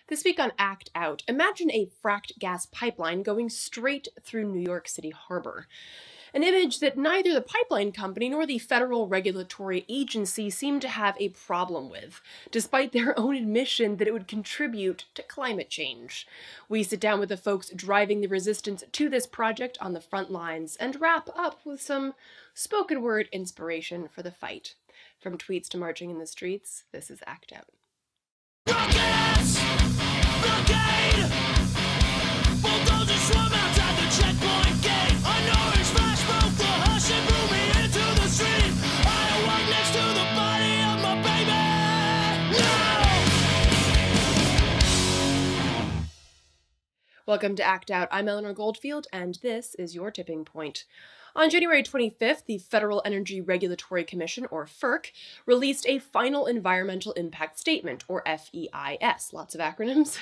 This week on Act Out, imagine a fracked gas pipeline going straight through New York City harbor. An image that neither the pipeline company nor the federal regulatory agency seem to have a problem with, despite their own admission that it would contribute to climate change. We sit down with the folks driving the resistance to this project on the front lines and wrap up with some spoken word inspiration for the fight. From tweets to marching in the streets, this is Act Out. Welcome to Act Out. I'm Eleanor Goldfield, and this is your tipping point. On January 25th, the Federal Energy Regulatory Commission, or FERC, released a final environmental impact statement, or FEIS, lots of acronyms,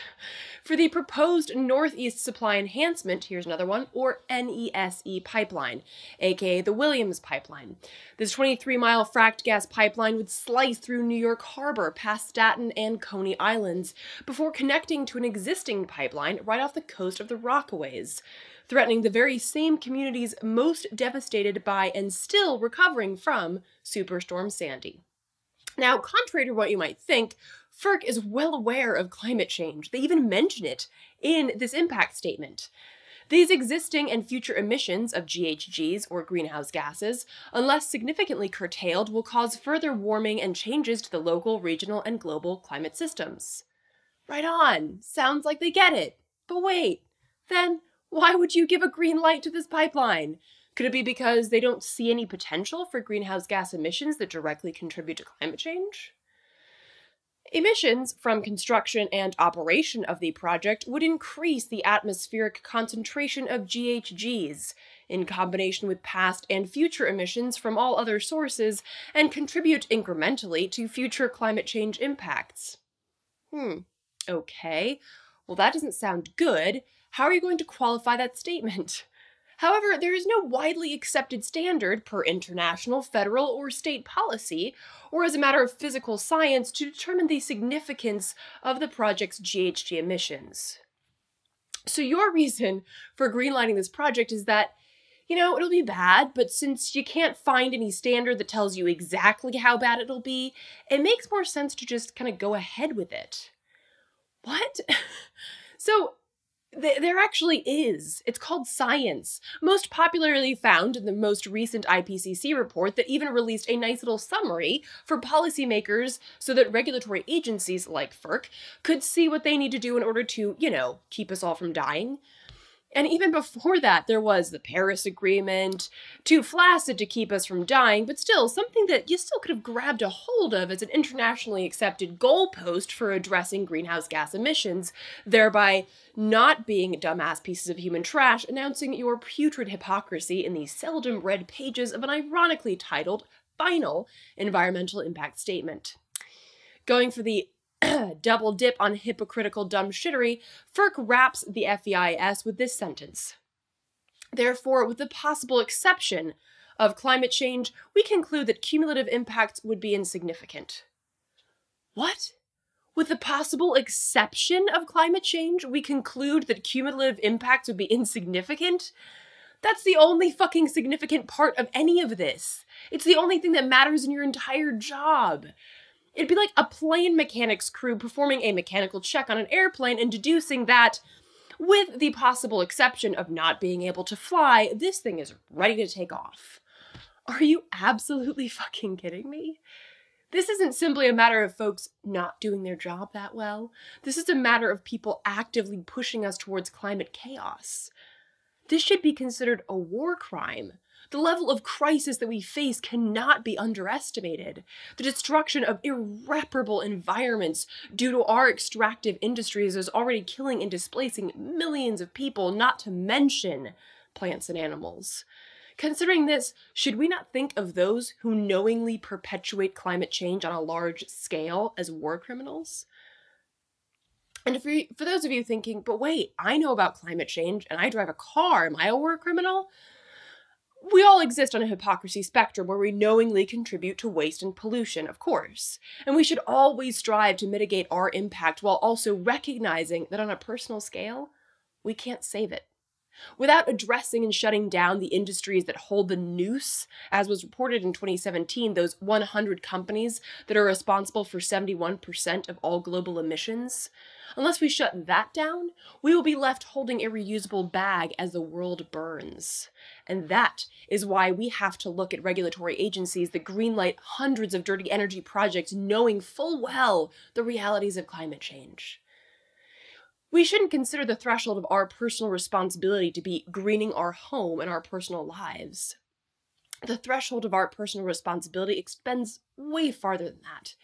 for the proposed Northeast Supply Enhancement, here's another one, or NESE pipeline, aka the Williams Pipeline. This 23-mile fracked gas pipeline would slice through New York Harbor past Staten and Coney Islands before connecting to an existing pipeline right off the coast of the Rockaways, threatening the very same communities most devastated by and still recovering from Superstorm Sandy. Now, contrary to what you might think, FERC is well aware of climate change. They even mention it in this impact statement. These existing and future emissions of GHGs, or greenhouse gases, unless significantly curtailed, will cause further warming and changes to the local, regional, and global climate systems. Right on. Sounds like they get it. But wait, then why would you give a green light to this pipeline? Could it be because they don't see any potential for greenhouse gas emissions that directly contribute to climate change? Emissions from construction and operation of the project would increase the atmospheric concentration of GHGs, in combination with past and future emissions from all other sources, and contribute incrementally to future climate change impacts. Okay. Well, that doesn't sound good. How are you going to qualify that statement? However, there is no widely accepted standard per international, federal, or state policy, or as a matter of physical science, to determine the significance of the project's GHG emissions. So your reason for greenlighting this project is that, it'll be bad, but since you can't find any standard that tells you exactly how bad it'll be, it makes more sense to just kind of go ahead with it. What? So, there actually is. It's called science, most popularly found in the most recent IPCC report that even released a nice little summary for policymakers so that regulatory agencies like FERC could see what they need to do in order to, keep us all from dying. And even before that, there was the Paris Agreement, too flaccid to keep us from dying, but still something that you still could have grabbed a hold of as an internationally accepted goalpost for addressing greenhouse gas emissions, thereby not being dumbass pieces of human trash announcing your putrid hypocrisy in the seldom read pages of an ironically titled final environmental impact statement. Going for the double dip on hypocritical dumb shittery, FERC wraps the FEIS with this sentence. Therefore, with the possible exception of climate change, we conclude that cumulative impacts would be insignificant. What? With the possible exception of climate change, we conclude that cumulative impacts would be insignificant? That's the only fucking significant part of any of this. It's the only thing that matters in your entire job. It'd be like a plane mechanics crew performing a mechanical check on an airplane and deducing that, with the possible exception of not being able to fly, this thing is ready to take off. Are you absolutely fucking kidding me? This isn't simply a matter of folks not doing their job that well. This is a matter of people actively pushing us towards climate chaos. This should be considered a war crime. The level of crisis that we face cannot be underestimated. The destruction of irreparable environments due to our extractive industries is already killing and displacing millions of people, not to mention plants and animals. Considering this, should we not think of those who knowingly perpetuate climate change on a large scale as war criminals? And for those of you thinking, but wait, I know about climate change and I drive a car, am I a war criminal? We all exist on a hypocrisy spectrum where we knowingly contribute to waste and pollution, of course. And we should always strive to mitigate our impact while also recognizing that on a personal scale, we can't save it. Without addressing and shutting down the industries that hold the noose, as was reported in 2017, those 100 companies that are responsible for 71% of all global emissions, unless we shut that down, we will be left holding a reusable bag as the world burns. And that is why we have to look at regulatory agencies that greenlight hundreds of dirty energy projects knowing full well the realities of climate change. We shouldn't consider the threshold of our personal responsibility to be greening our home and our personal lives. The threshold of our personal responsibility extends way farther than that,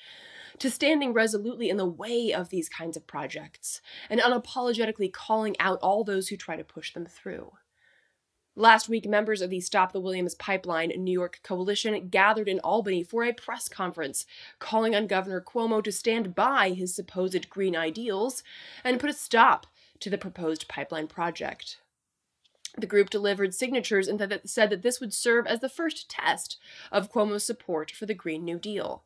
to standing resolutely in the way of these kinds of projects and unapologetically calling out all those who try to push them through. Last week, members of the Stop the Williams Pipeline New York coalition gathered in Albany for a press conference, calling on Governor Cuomo to stand by his supposed green ideals and put a stop to the proposed pipeline project. The group delivered signatures and said that this would serve as the first test of Cuomo's support for the Green New Deal.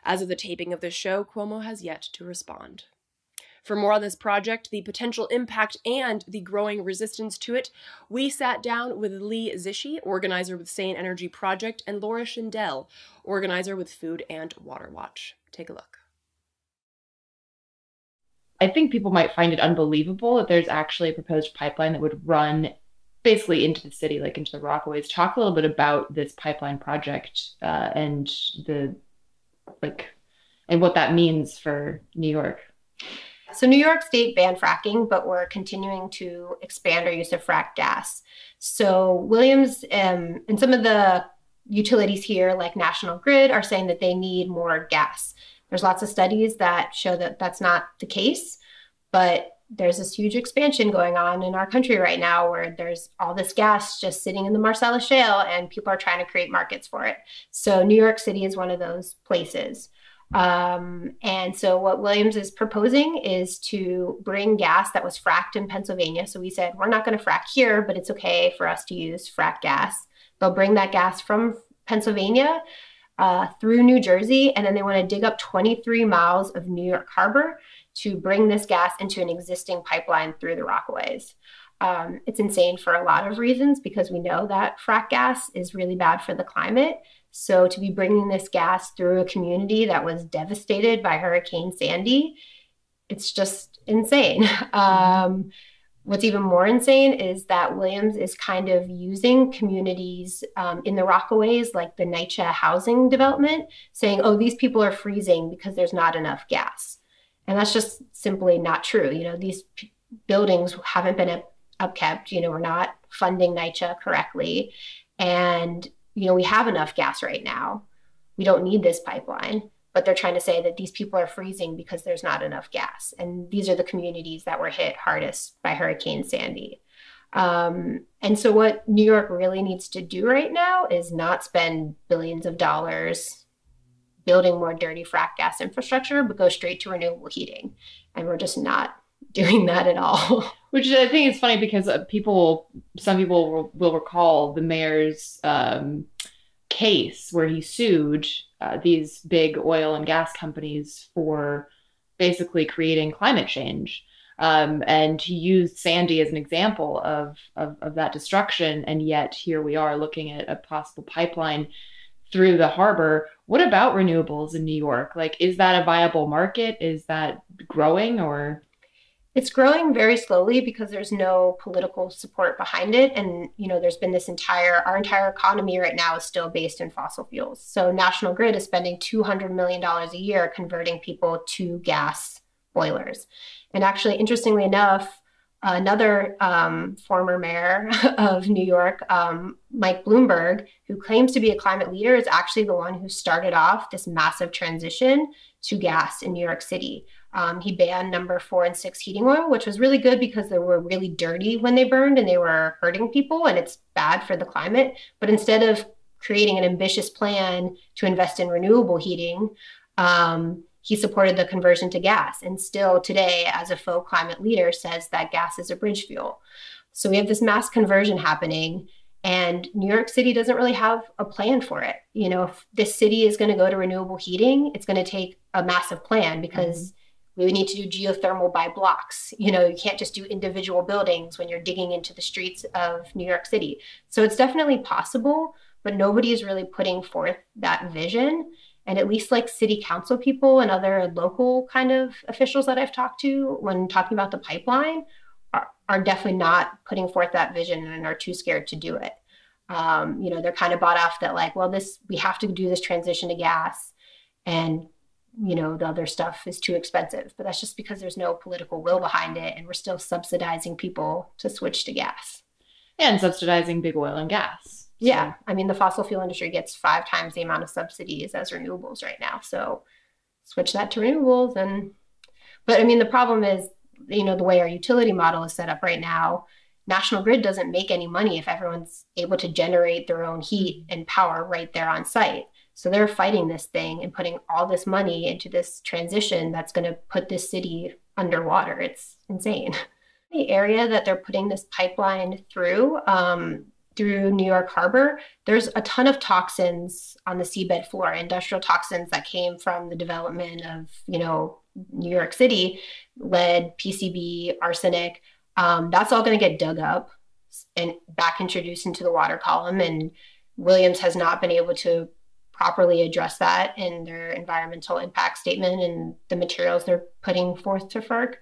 As of the taping of this show, Cuomo has yet to respond. For more on this project, the potential impact, and the growing resistance to it, we sat down with Lee Zishi, organizer with Sane Energy Project, and Laura Schindel, organizer with Food and Water Watch. Take a look. I think people might find it unbelievable that there's actually a proposed pipeline that would run basically into the city, like into the Rockaways. Talk a little bit about this pipeline project and what that means for New York. So New York State banned fracking, but we're continuing to expand our use of fracked gas. So Williams and some of the utilities here, like National Grid, are saying that they need more gas. There's lots of studies that show that that's not the case, but there's this huge expansion going on in our country right now where there's all this gas just sitting in the Marcellus Shale and people are trying to create markets for it. So New York City is one of those places. And so what Williams is proposing is to bring gas that was fracked in Pennsylvania. So we said, we're not going to frack here, but it's okay for us to use fracked gas. They'll bring that gas from Pennsylvania through New Jersey, and then they want to dig up 23 miles of New York Harbor to bring this gas into an existing pipeline through the Rockaways. It's insane for a lot of reasons because we know that frack gas is really bad for the climate. So to be bringing this gas through a community that was devastated by Hurricane Sandy, it's just insane. What's even more insane is that Williams is kind of using communities in the Rockaways, like the NYC housing development, saying, oh, these people are freezing because there's not enough gas. And that's just simply not true. You know, these buildings haven't been upkept. You know, we're not funding NYCHA correctly. And you know, we have enough gas right now. We don't need this pipeline, but they're trying to say that these people are freezing because there's not enough gas. And these are the communities that were hit hardest by Hurricane Sandy. And so what New York really needs to do right now is not spend billions of dollars building more dirty frack gas infrastructure, but go straight to renewable heating. And we're just not doing that at all. Which I think is funny because some people will recall the mayor's case where he sued these big oil and gas companies for basically creating climate change. And he used Sandy as an example of that destruction. And yet here we are looking at a possible pipeline through the harbor. What about renewables in New York? Like, is that a viable market? Is that growing or? It's growing very slowly because there's no political support behind it. And, you know, there's been our entire economy right now is still based in fossil fuels. So National Grid is spending $200 million a year converting people to gas boilers. And actually, interestingly enough, another former mayor of New York, Mike Bloomberg, who claims to be a climate leader, is actually the one who started off this massive transition to gas in New York City. He banned number 4 and 6 heating oil, which was really good because they were really dirty when they burned and they were hurting people and it's bad for the climate. But instead of creating an ambitious plan to invest in renewable heating, he supported the conversion to gas, and still today, as a faux climate leader, says that gas is a bridge fuel. So we have this mass conversion happening, And New York City doesn't really have a plan for it. You know, if this city is going to go to renewable heating, it's going to take a massive plan because we would need to do geothermal by blocks. You know, you can't just do individual buildings when you're digging into the streets of New York City. So it's definitely possible, but nobody is really putting forth that vision. And at least like city council people and other local kind of officials that I've talked to when talking about the pipeline are definitely not putting forth that vision and are too scared to do it. You know, they're kind of bought off that like, well, we have to do this transition to gas, and you know, the other stuff is too expensive. But that's just because there's no political will behind it, and we're still subsidizing people to switch to gas. And subsidizing big oil and gas. Yeah. I mean, the fossil fuel industry gets 5 times the amount of subsidies as renewables right now. So switch that to renewables. But I mean, the problem is, you know, the way our utility model is set up right now, National Grid doesn't make any money if everyone's able to generate their own heat and power right there on site. So they're fighting this thing and putting all this money into this transition that's going to put this city underwater. It's insane. The area that they're putting this pipeline through New York Harbor, there's a ton of toxins on the seabed floor, industrial toxins that came from the development of, you know, New York City, lead, PCB, arsenic. That's all going to get dug up and back introduced into the water column. And Williams has not been able to properly address that in their environmental impact statement and the materials they're putting forth to FERC.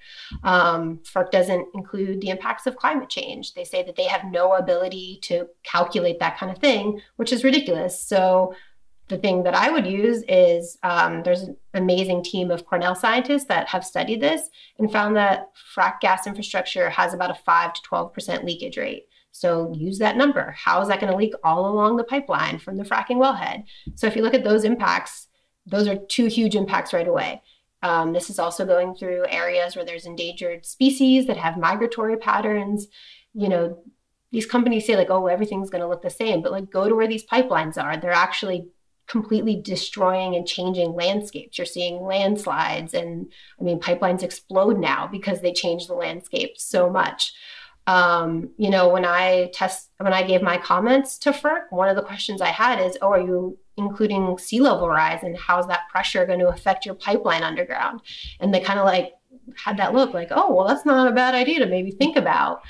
FERC doesn't include the impacts of climate change. They say that they have no ability to calculate that kind of thing, which is ridiculous. So the thing that I would use is there's an amazing team of Cornell scientists that have studied this and found that frack gas infrastructure has about a 5 to 12% leakage rate. So use that number. How is that going to leak all along the pipeline from the fracking wellhead? So if you look at those impacts, those are 2 huge impacts right away. This is also going through areas where there's endangered species that have migratory patterns. You know, these companies say like, oh, everything's going to look the same, but like go to where these pipelines are. They're actually completely destroying and changing landscapes. You're seeing landslides, and I mean, pipelines explode now because they change the landscape so much. You know, when I gave my comments to FERC, one of the questions I had is, oh, are you including sea level rise, and how's that pressure going to affect your pipeline underground? And they kind of like had that look like, oh, well, that's not a bad idea to maybe think about,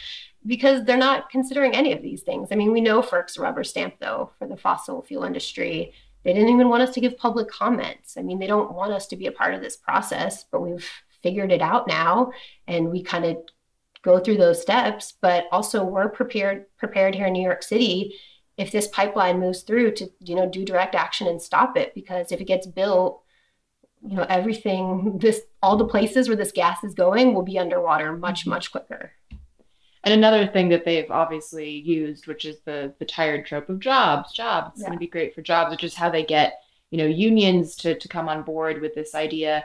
because they're not considering any of these things. I mean, we know FERC's rubber stamp though for the fossil fuel industry. They didn't even want us to give public comments. I mean, they don't want us to be a part of this process, but we've figured it out now, and we kind of go through those steps. But also we're prepared here in New York City if this pipeline moves through to, you know, do direct action and stop it, because if it gets built, you know, all the places where this gas is going will be underwater much, much quicker. And another thing that they've obviously used, which is the tired trope of jobs. It's going to be great for jobs, which is how they get, you know, unions to come on board with this idea.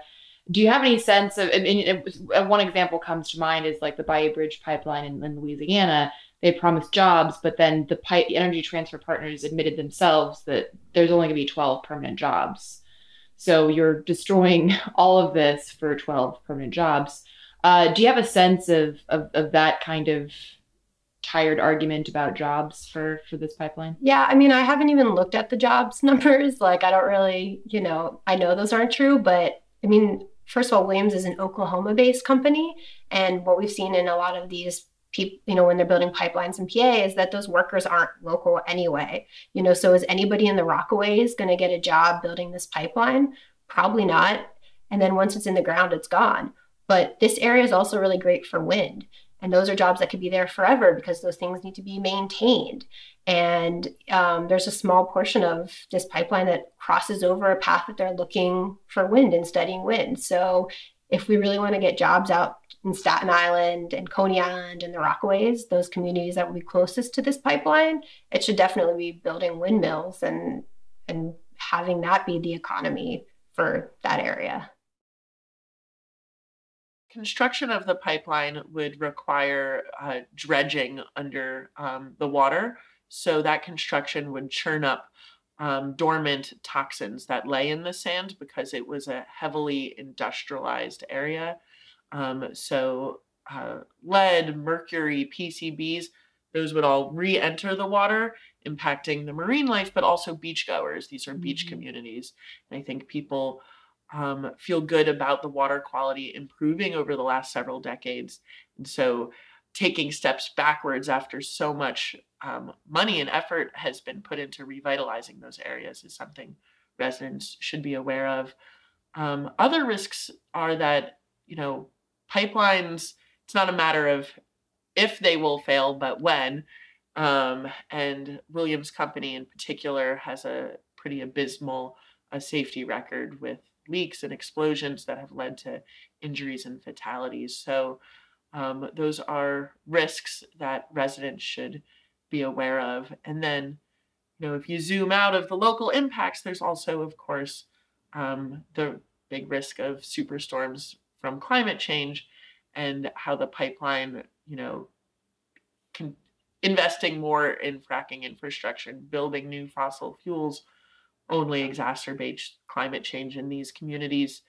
Do you have any sense of, I mean, one example comes to mind is like the Bayou Bridge pipeline in Louisiana. They promised jobs, but then the Energy Transfer Partners admitted themselves that there's only going to be 12 permanent jobs. So you're destroying all of this for 12 permanent jobs. Do you have a sense of that kind of tired argument about jobs for this pipeline? Yeah, I mean, I haven't even looked at the jobs numbers. Like, I don't really, you know, I know those aren't true, but I mean, first of all, Williams is an Oklahoma-based company. And what we've seen in a lot of these people, you know, when they're building pipelines in PA is that those workers aren't local anyway. You know, so is anybody in the Rockaways going to get a job building this pipeline? Probably not. And then once it's in the ground, it's gone. But this area is also really great for wind. And those are jobs that could be there forever because those things need to be maintained. And there's a small portion of this pipeline that crosses over a path that they're looking for wind and studying wind. So if we really want to get jobs out in Staten Island and Coney Island and the Rockaways, those communities that will be closest to this pipeline, it should definitely be building windmills and having that be the economy for that area. Construction of the pipeline would require dredging under the water. So that construction would churn up dormant toxins that lay in the sand because it was a heavily industrialized area. So lead, mercury, PCBs, those would all re-enter the water, impacting the marine life, but also beachgoers. These are beach communities. And I think people feel good about the water quality improving over the last several decades. And so taking steps backwards after so much money and effort has been put into revitalizing those areas is something residents should be aware of. Other risks are that, pipelines, it's not a matter of if they will fail, but when. And Williams Company in particular has a pretty abysmal safety record with leaks and explosions that have led to injuries and fatalities. So those are risks that residents should be aware of. And then, if you zoom out of the local impacts, there's also, of course, the big risk of superstorms from climate change and how the pipeline, investing more in fracking infrastructure and building new fossil fuels only exacerbates climate change in these communities.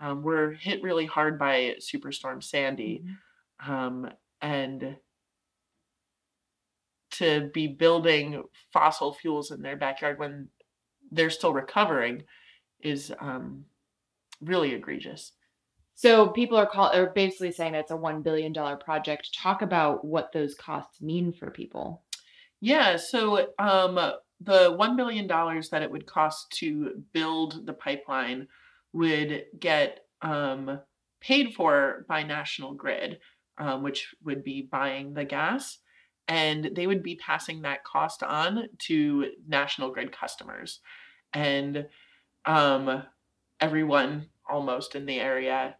We're hit really hard by Superstorm Sandy. And to be building fossil fuels in their backyard when they're still recovering is really egregious. So people are basically saying that it's a $1 billion project. Talk about what those costs mean for people. Yeah, so the $1 billion that it would cost to build the pipeline would get paid for by National Grid, which would be buying the gas, and they would be passing that cost on to National Grid customers. And everyone almost in the area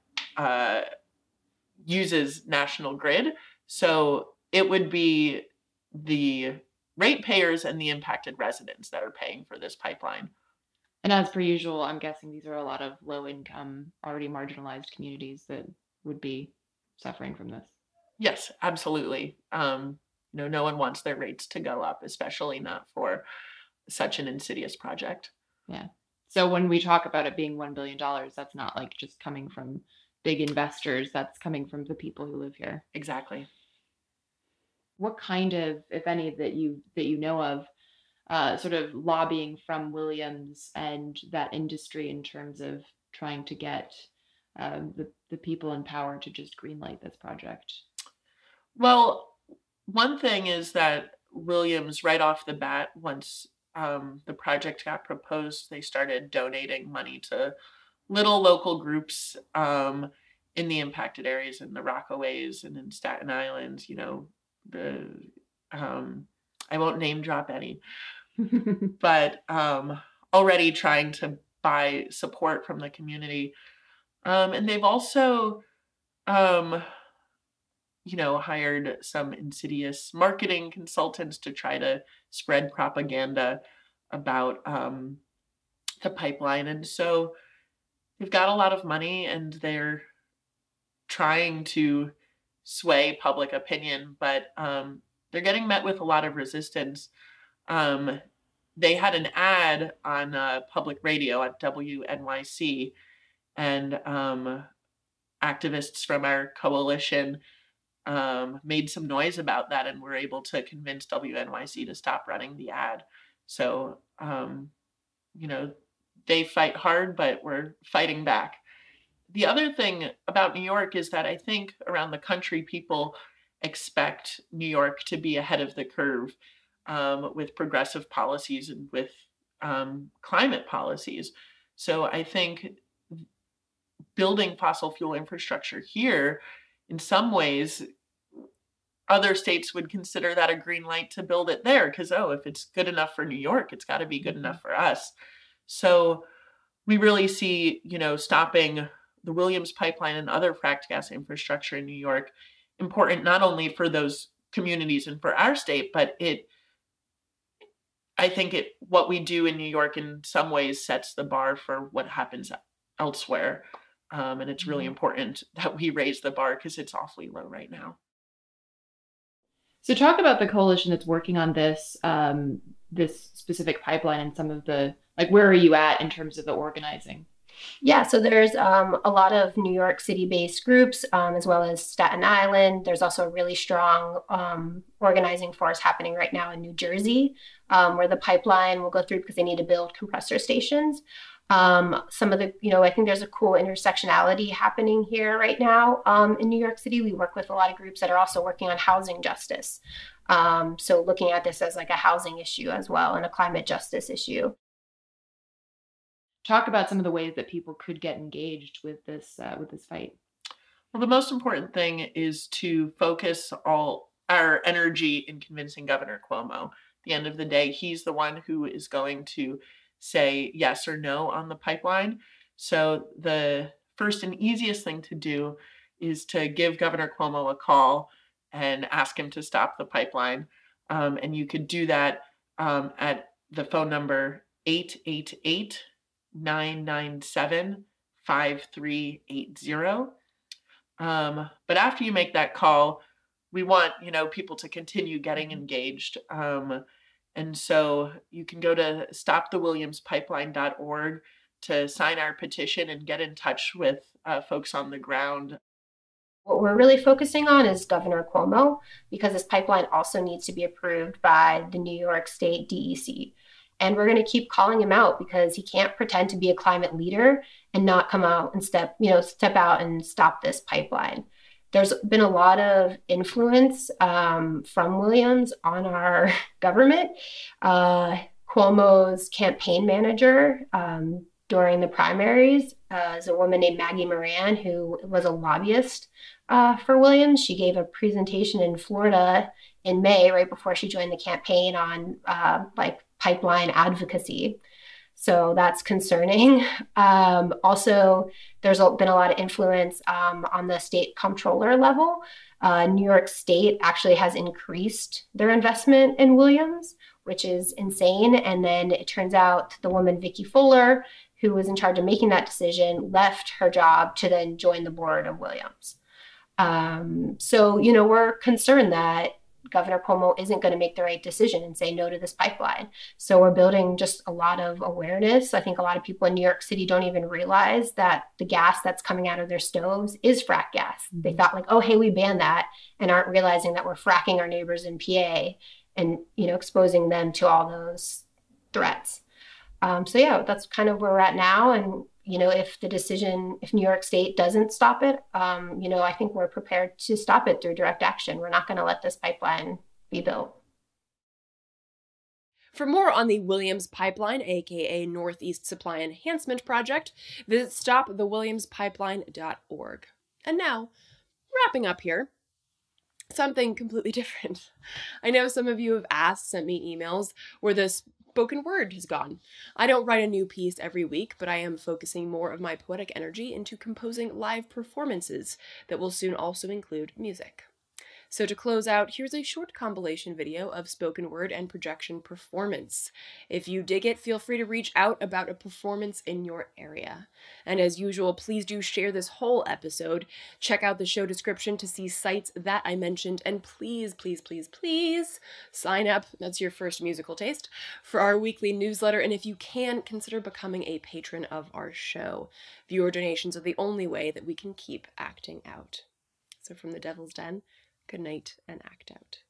uses National Grid. So it would be the ratepayers and the impacted residents that are paying for this pipeline. And as per usual, I'm guessing these are a lot of low-income, already marginalized communities that would be suffering from this. Yes, absolutely. No one wants their rates to go up, especially not for such an insidious project. Yeah. So when we talk about it being $1 billion, that's not like just coming from big investors. That's coming from the people who live here. Exactly. What kind of, if any, that you know of, sort of lobbying from Williams and that industry in terms of trying to get the people in power to just greenlight this project? Well, one thing is that Williams, right off the bat, once the project got proposed, they started donating money to little local groups in the impacted areas in the Rockaways and in Staten Island. I won't name drop any, but already trying to buy support from the community. And they've also hired some insidious marketing consultants to try to spread propaganda about the pipeline. And so they've got a lot of money and they're trying to sway public opinion, but they're getting met with a lot of resistance. They had an ad on public radio at WNYC, and activists from our coalition made some noise about that and were able to convince WNYC to stop running the ad. So, they fight hard, but we're fighting back. The other thing about New York is that I think around the country, people expect New York to be ahead of the curve with progressive policies and with climate policies. So I think building fossil fuel infrastructure here, in some ways, other states would consider that a green light to build it there because, if it's good enough for New York, it's got to be good enough for us. So we really see, stopping the Williams pipeline and other fracked gas infrastructure in New York important not only for those communities and for our state, but I think what we do in New York in some ways sets the bar for what happens elsewhere. And it's really important that we raise the bar because it's awfully low right now. So talk about the coalition that's working on this specific pipeline and some of the, where are you at in terms of the organizing? Yeah, so there's a lot of New York City-based groups, as well as Staten Island. There's also a really strong organizing force happening right now in New Jersey, where the pipeline will go through because they need to build compressor stations. Some of the, I think there's a cool intersectionality happening here right now in New York City. We work with a lot of groups that are also working on housing justice. So looking at this as like a housing issue as well and a climate justice issue. Talk about some of the ways that people could get engaged with this fight. Well, the most important thing is to focus all our energy in convincing Governor Cuomo. At the end of the day, he's the one who is going to say yes or no on the pipeline. So the first and easiest thing to do is to give Governor Cuomo a call and ask him to stop the pipeline. And you could do that at the phone number 888-997-5380. But after you make that call, we want, people to continue getting engaged. And so you can go to stopthewilliamspipeline.org to sign our petition and get in touch with folks on the ground. What we're really focusing on is Governor Cuomo, because this pipeline also needs to be approved by the New York State DEC. And we're going to keep calling him out because he can't pretend to be a climate leader and not come out and step out and stop this pipeline. There's been a lot of influence from Williams on our government. Cuomo's campaign manager during the primaries is a woman named Maggie Moran, who was a lobbyist for Williams. She gave a presentation in Florida in May, right before she joined the campaign, on pipeline advocacy. So that's concerning. Also, there's been a lot of influence on the state comptroller level. New York State actually has increased their investment in Williams, which is insane. And then it turns out the woman, Vicky Fuller, who was in charge of making that decision, left her job to then join the board of Williams. So, we're concerned that Governor Cuomo isn't going to make the right decision and say no to this pipeline. So we're building just a lot of awareness. I think a lot of people in New York City don't even realize that the gas that's coming out of their stoves is frack gas. They thought like, oh, hey, we banned that, and aren't realizing that we're fracking our neighbors in PA and, exposing them to all those threats. So yeah, that's kind of where we're at now. And, if New York State doesn't stop it, I think we're prepared to stop it through direct action. We're not going to let this pipeline be built. For more on the Williams Pipeline, aka Northeast Supply Enhancement Project, visit stopthewilliamspipeline.org. And now, wrapping up here, something completely different. I know some of you have sent me emails where this spoken word has gone. I don't write a new piece every week, but I am focusing more of my poetic energy into composing live performances that will soon also include music. So to close out, here's a short compilation video of spoken word and projection performance. If you dig it, feel free to reach out about a performance in your area. And as usual, please do share this whole episode. Check out the show description to see sites that I mentioned, and please, please, please, please sign up, that's your first musical taste, for our weekly newsletter. And if you can, consider becoming a patron of our show. Viewer donations are the only way that we can keep acting out. So from the Devil's Den, good night and act out.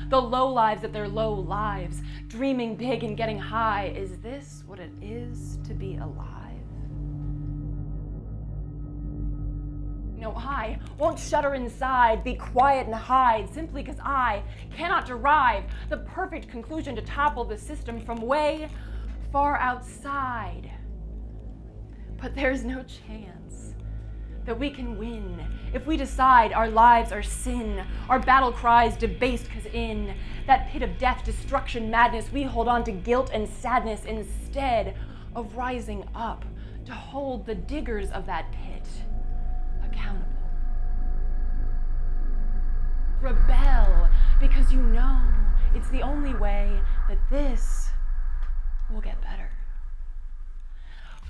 The low lives at their low lives, dreaming big and getting high. Is this what it is to be alive? No, I won't shudder inside, be quiet and hide, simply because I cannot derive the perfect conclusion to topple the system from way far outside. But there's no chance that we can win if we decide our lives are sin, our battle cries debased, because in that pit of death, destruction, madness, we hold on to guilt and sadness instead of rising up to hold the diggers of that pit accountable. Rebel, because it's the only way that this will get better.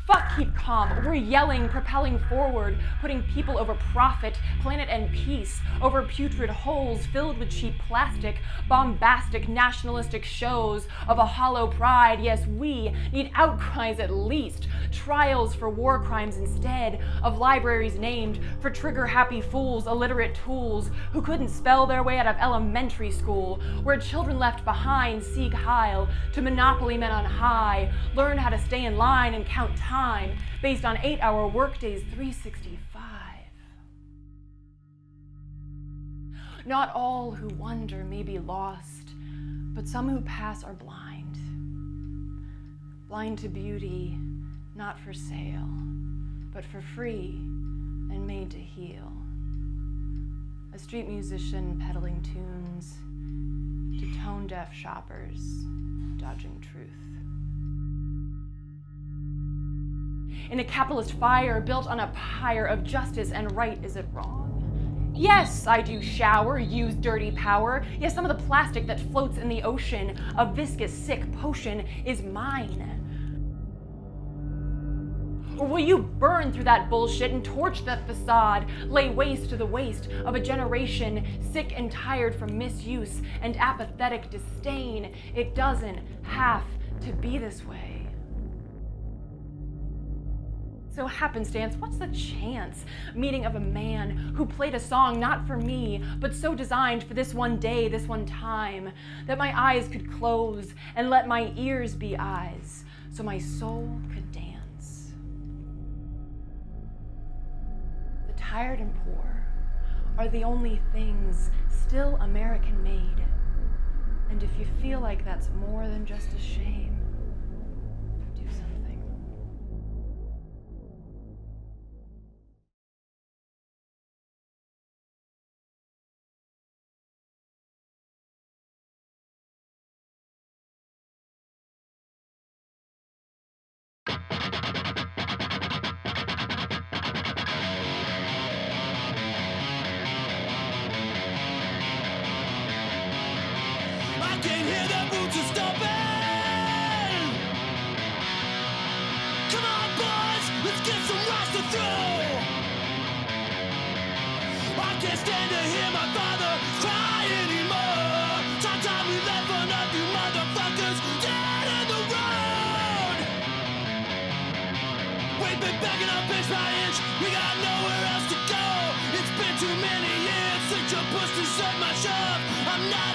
Fuck keep calm. We're yelling, propelling forward, putting people over profit, planet and peace, over putrid holes filled with cheap plastic, bombastic nationalistic shows of a hollow pride. Yes, we need outcries at least, trials for war crimes instead of libraries named for trigger-happy fools, illiterate tools who couldn't spell their way out of elementary school, where children left behind seek heil to monopoly men on high, learn how to stay in line and count time based on 8-hour workdays, 365. Not all who wander may be lost, but some who pass are blind. Blind to beauty, not for sale, but for free and made to heal. A street musician peddling tunes to tone-deaf shoppers dodging truth. In a capitalist fire built on a pyre of justice and right, is it wrong? Yes, I do shower, use dirty power. Yes, some of the plastic that floats in the ocean, a viscous, sick potion, is mine. Or will you burn through that bullshit and torch that facade, lay waste to the waste of a generation sick and tired from misuse and apathetic disdain? It doesn't have to be this way. So happenstance, what's the chance? Meeting of a man who played a song not for me, but so designed for this one day, this one time, that my eyes could close and let my ears be eyes, so my soul could dance. The tired and poor are the only things still American made. And if you feel like that's more than just a shame, do something. I can hear the boots are stomping. Come on, boys, let's get some rocks to throw. I can't stand to hear my father cry anymore. Time we left for nothing, motherfuckers dead in the road. We've been begging up inch by inch, we got nowhere else to go. It's been too many years since you pushed and served my shove. I'm not